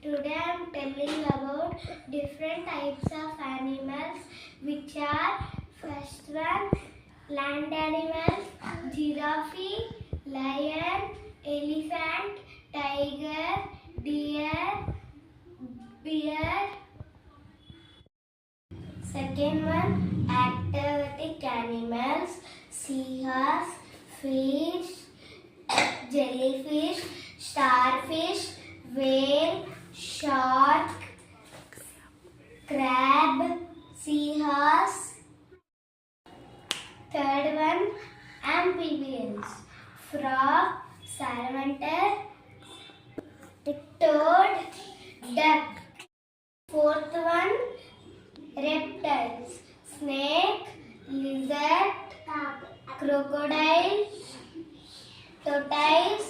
Today I am telling about different types of animals, which are first one land animals, giraffe, lion, elephant, tiger, deer, bear. Second one aquatic animals, seahorse, fish, jellyfish, starfish, whale, shark, crab, seahorse. Third one, amphibians, frog, salamander, toad, duck. Fourth one, reptiles, snake, lizard, crocodile, tortoise.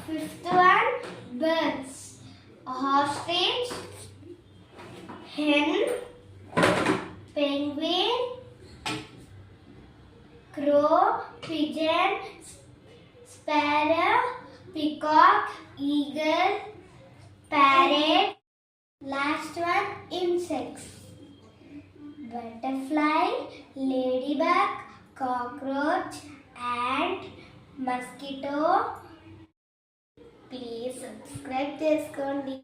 Fifth one, birds, ostrich, hen, penguin, crow, pigeon, sparrow, peacock, eagle, parrot. Last one, insects, butterfly, ladybug, cockroach, ant, mosquito. Please subscribe చేసుకోండి.